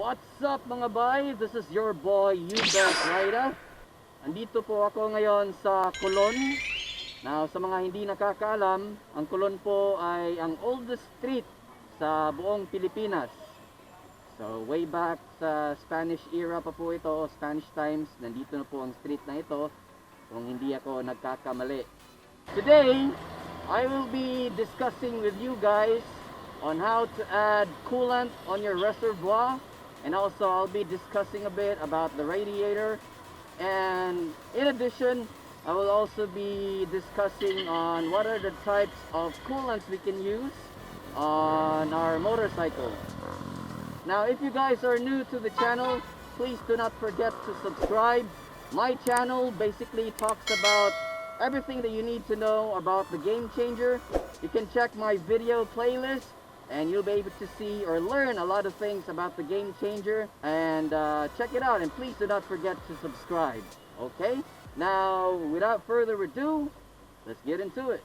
What's up mga bay? This is your boy Ubert Raida. Andito po ako ngayon sa Colon. Now sa mga hindi nakakaalam, ang Colon po ay ang oldest street sa buong Pilipinas. So way back sa Spanish era pa po ito, Spanish times, nandito na po ang street na ito kung hindi ako nagkakamali. Today, I will be discussing with you guys on how to add coolant on your reservoir, and also I'll be discussing a bit about the radiator, and in addition I will also be discussing on what are the types of coolants we can use on our motorcycle. Now if you guys are new to the channel, please do not forget to subscribe. My channel basically talks about everything that you need to know about the Game Changer. You can check my video playlist and you'll be able to see or learn a lot of things about the Game Changer, and check it out, and please do not forget to subscribe. Okay, now without further ado, let's get into it.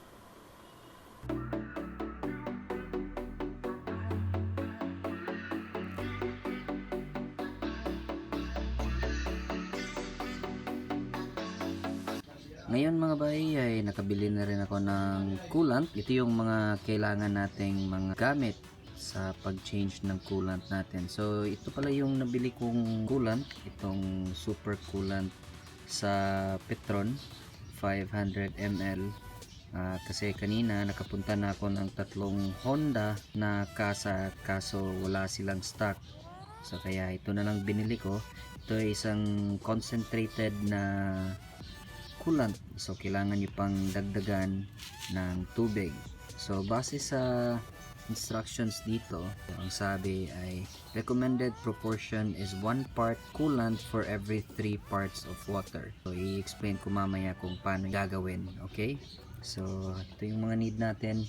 Ngayon mga bay ay nakabili na rin ako ng coolant. Ito yung mga kailangan nating mga gamit sa pag-change ng coolant natin. So ito pala yung nabili kong coolant, itong super coolant sa Petron 500 ml. Kasi kanina nakapunta na ako ng tatlong Honda na kasa, kaso wala silang stock. So kaya ito na lang binili ko. Ito ay isang concentrated na coolant, so kailangan nyo pang dagdagan ng tubig. So base sa instructions dito, ang sabi ay recommended proportion is 1 part coolant for every 3 parts of water. So i-explain ko mamaya kung paano gagawin. Okay, so ito yung mga need natin.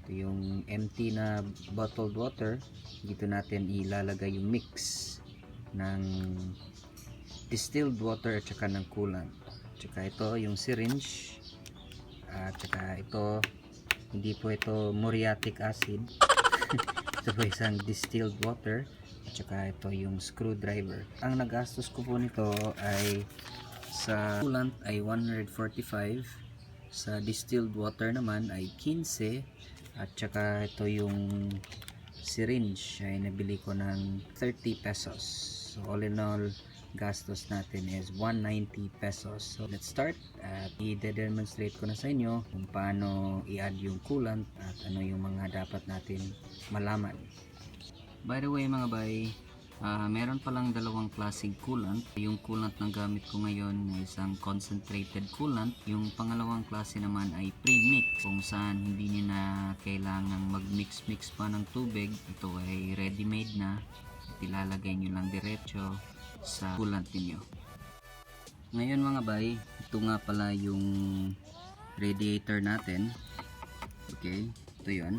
Ito yung empty na bottled water. Dito natin ilalagay yung mix ng distilled water at saka ng coolant. Tsaka ito yung syringe, at tsaka ito, hindi po ito muriatic acid. Ito po isang distilled water, at tsaka ito yung screwdriver. Ang nagastos ko po nito ay sa coolant ay 145, sa distilled water naman ay 15, at tsaka ito yung syringe ay nabili ko ng 30 pesos. So all in all, gastos natin is 190 pesos. So let's start at i-demonstrate ko na sa inyo kung paano i-add yung coolant at ano yung mga dapat natin malaman. By the way mga bay, meron palang dalawang klaseng coolant. Yung coolant na gamit ko ngayon ay isang concentrated coolant. Yung pangalawang klase naman ay pre-mix, kung saan hindi nyo na kailangang mag-mix-mix pa ng tubig. Ito ay ready-made na. Ilalagay nyo lang diretso sa coolant niyo. Ngayon mga bay, ito nga pala yung radiator natin. Okay, ito yun.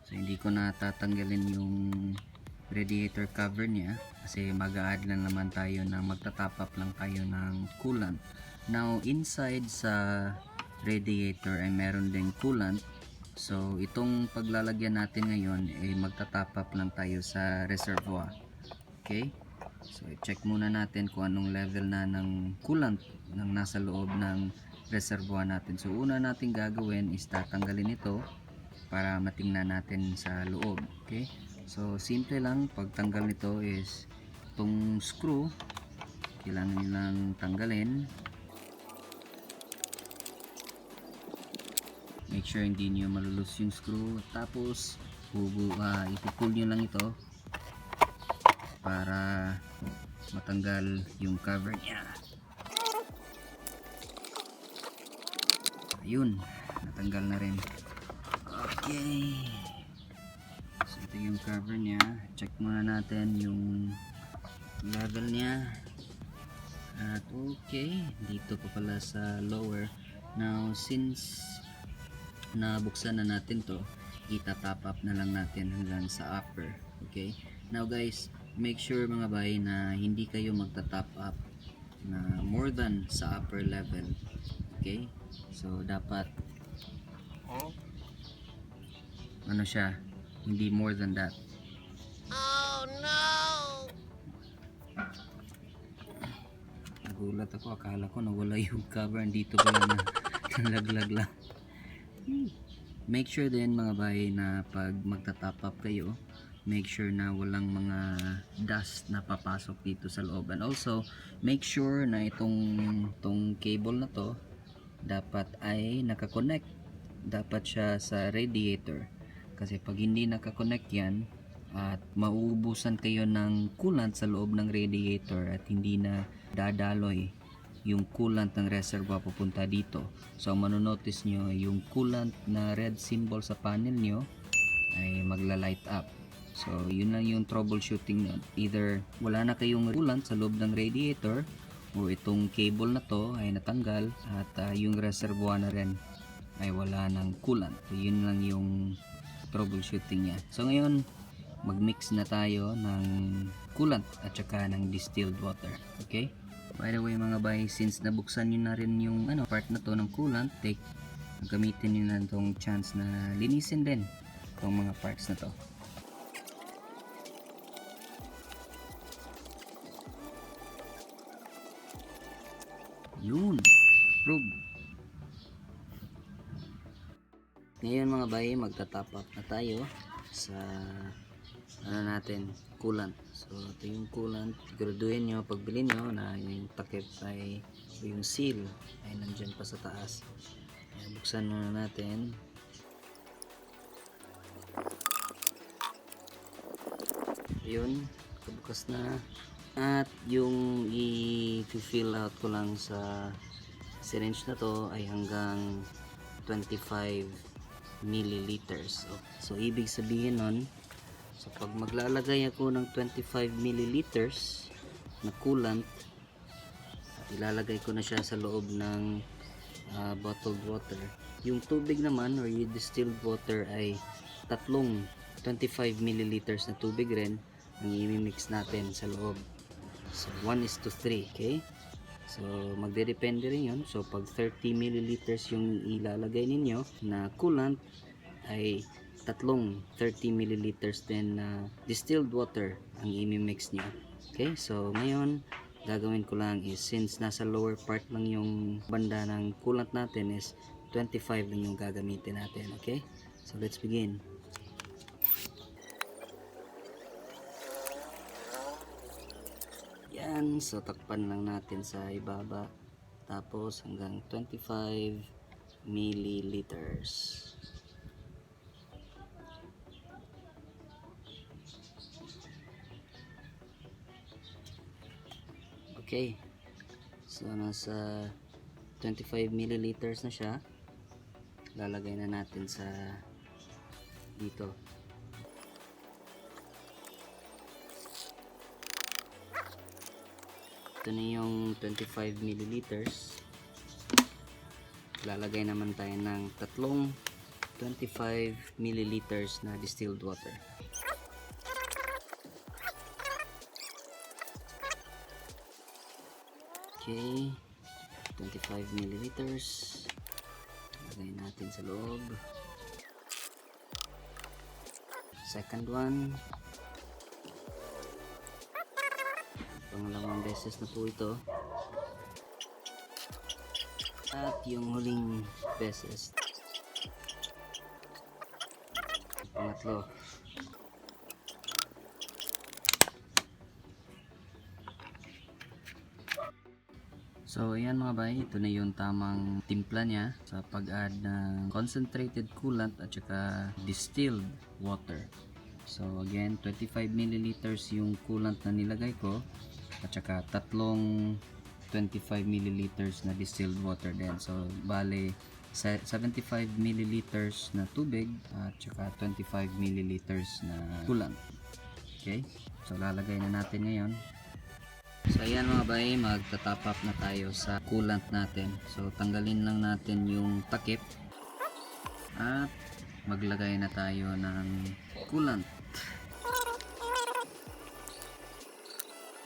So hindi ko na tatanggalin yung radiator cover niya kasi mag-a-add lang naman tayo na magta-top up lang tayo ng coolant. Now inside sa radiator ay meron ding coolant. So itong paglalagyan natin ngayon ay magta-top up lang tayo sa reservoir. Okay, so i-check muna natin kung anong level na ng coolant ng nasa loob ng reservoir natin. So una natin gagawin is tatanggalin ito para matingnan natin sa loob. Okay, so simple lang. Pagtanggal nito is itong screw kailangan nyo lang tanggalin. Make sure hindi nyo malulus yung screw, tapos ipupull nyo lang ito para matanggal yung cover niya. Ayun, natanggal na rin. Okay, so ito yung cover niya. Check muna natin yung level niya. At okay, dito pa pala sa lower. Now since nabuksan na natin to, ita-top up na lang natin hanggang sa upper. Okay, now guys, make sure mga bay na hindi kayo magta-top up na more than sa upper level. Okay, so dapat ano siya, hindi more than that. Oh no! Nagulat ako, akala ko nawala yung cover, dito pala na nalaglag lang. Make sure din mga bay na pag magta-top up kayo, make sure na walang mga dust na papasok dito sa loob. And also, make sure na itong cable na to dapat ay nakakonect. Dapat siya sa radiator. Kasi pag hindi nakakonect yan at mauubusan kayo ng coolant sa loob ng radiator at hindi na dadaloy yung coolant ng reservoir papunta dito. So manonotice nyo yung coolant na red symbol sa panel nyo ay magla-light up. So yun lang yung troubleshooting nun. Either wala na kayong coolant sa loob ng radiator o itong cable na to ay natanggal at yung reservoir na rin ay wala ng coolant. So yun lang yung troubleshooting niya. So ngayon mag-mix na tayo ng coolant at saka ng distilled water. Okay? By the way mga bay, since nabuksan nyo na rin yung part na to ng coolant, gamitin nyo na itong chance na linisin din itong mga parts na to. Yun, approve. Ngayon mga bay, magta-top up na tayo sa natin, coolant. So ito yung coolant. Siguraduhin nyo pagbili nyo na yung takip ay yung seal ay nandyan pa sa taas. Ayan, buksan muna natin. Yun, kabukas na. At yung i-fill out ko lang sa syringe na to ay hanggang 25 milliliters. So ibig sabihin nun, so pag maglalagay ako ng 25 milliliters na coolant, ilalagay ko na siya sa loob ng bottled water. Yung tubig naman or yung distilled water ay tatlong 25 milliliters na tubig rin ang i-mix natin sa loob. So 1:3, okay? So magdedepende rin yun. So pag 30 milliliters yung ilalagay ninyo na coolant, ay tatlong 30 milliliters din na distilled water ang i-mix nyo. Okay, so ngayon gagawin ko lang is, since nasa lower part lang yung banda ng coolant natin, is 25 lang yung gagamitin natin. Okay, so let's begin. Yan, so takpan lang natin sa ibaba, tapos hanggang 25 milliliters. Okay, so nasa 25 milliliters na siya. Lalagay na natin sa dito. Ito na yung 25 milliliters. Lalagay naman tayo ng tatlong 25 milliliters na distilled water. Okay, 25 milliliters. Lagay natin sa loob. Second one. Pangalawang beses na po ito. At yung huling beses. Pangatlo. So ayan mga bay, ito na yung tamang timpla niya sa pag-add ng concentrated coolant at saka distilled water. So again, 25 milliliters yung coolant na nilagay ko at saka tatlong 25 milliliters na distilled water din. So bale 75 milliliters na tubig at saka 25 milliliters na coolant. Okay, so lalagay na natin ngayon. So ayan mga bay, magta-top up na tayo sa coolant natin. So tanggalin lang natin yung takip at maglagay na tayo ng coolant.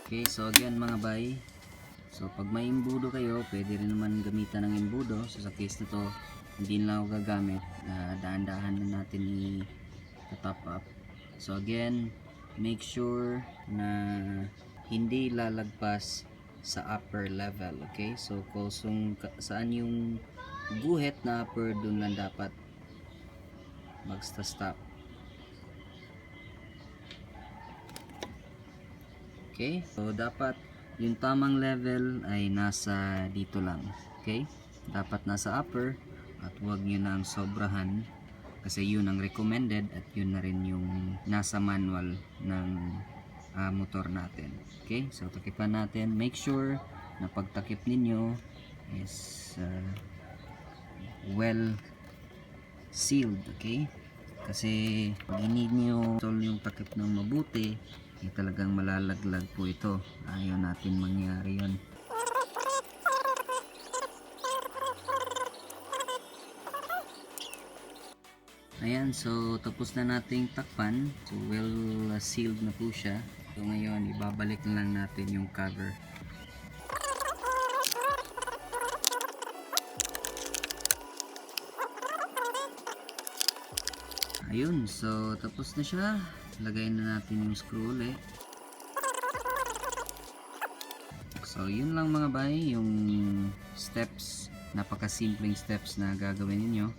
Okay, so again mga bay, so pag may imbudo kayo, pwede rin naman gamitan ng imbudo. So sa case na to, hindi lang ako gagamit. Daan-daan na natin i-top up. So again, make sure na hindi lalagpas sa upper level. Okay, so kung saan yung guhit na upper, dun lang dapat magsta-stop. Okay, so dapat yung tamang level ay nasa dito lang. Okay, dapat nasa upper at huwag nyo nang sobrahan kasi yun ang recommended at yun na rin yung nasa manual ng motor natin. Okay, so takipan natin. Make sure na pagtakip ninyo is well sealed. Okay, kasi pag hindi nyo install yung takip ng mabuti, talagang malalaglag po ito. Ayaw natin mangyari yun. Ayan, so tapos na nating takpan. So well sealed na po siya. So ngayon ibabalik na lang natin yung cover. Ayun, so tapos na siya. Lagay na natin yung screw ulit. So yun lang mga bay, yung steps, napakasimpleng steps na gagawin niyo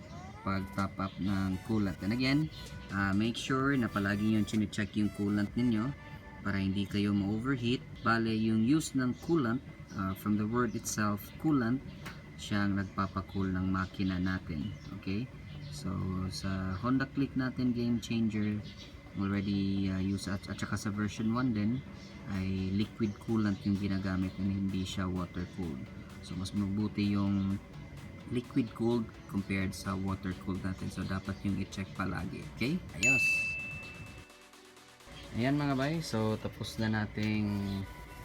pag top up ng coolant. And again, make sure na palagi yung chine-check yung coolant ninyo para hindi kayo ma-overheat. Bale, yung use ng coolant, from the word itself, coolant, siyang nagpapakool ng makina natin. Okay? So, sa Honda Click natin, game changer, already use at saka sa version 1 din, ay liquid coolant yung ginagamit and hindi siya water cooled. So, mas mabuti yung liquid cooled compared sa water cooled natin. So dapat yung i-check palagi. Okay? Ayos! Ayan mga bay. So tapos na nating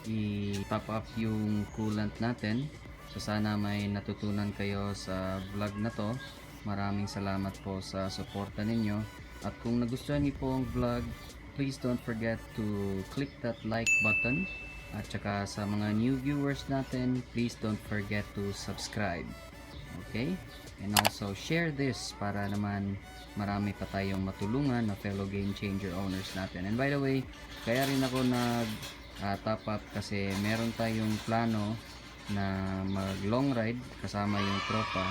i-top up yung coolant natin. So sana may natutunan kayo sa vlog na to. Maraming salamat po sa suporta ninyo. At kung nagustuhan niyo po ang vlog, please don't forget to click that like button. At saka sa mga new viewers natin, please don't forget to subscribe. Okay? And also share this para naman marami pa tayong matulungan na fellow game changer owners natin. And by the way, kaya rin ako nag top up kasi meron tayong plano na mag long ride kasama yung tropa.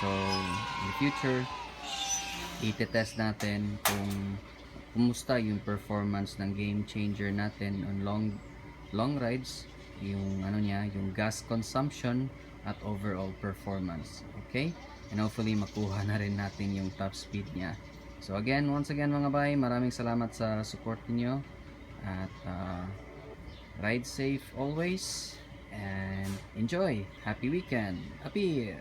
So in the future, itetest natin kung kumusta yung performance ng game changer natin on long rides, yung ano niya, yung gas consumption at overall performance. Okay? And hopefully makuha na rin natin yung top speed niya. So again, once again mga bay, maraming salamat sa support niyo at ride safe always and enjoy. Happy weekend. Happy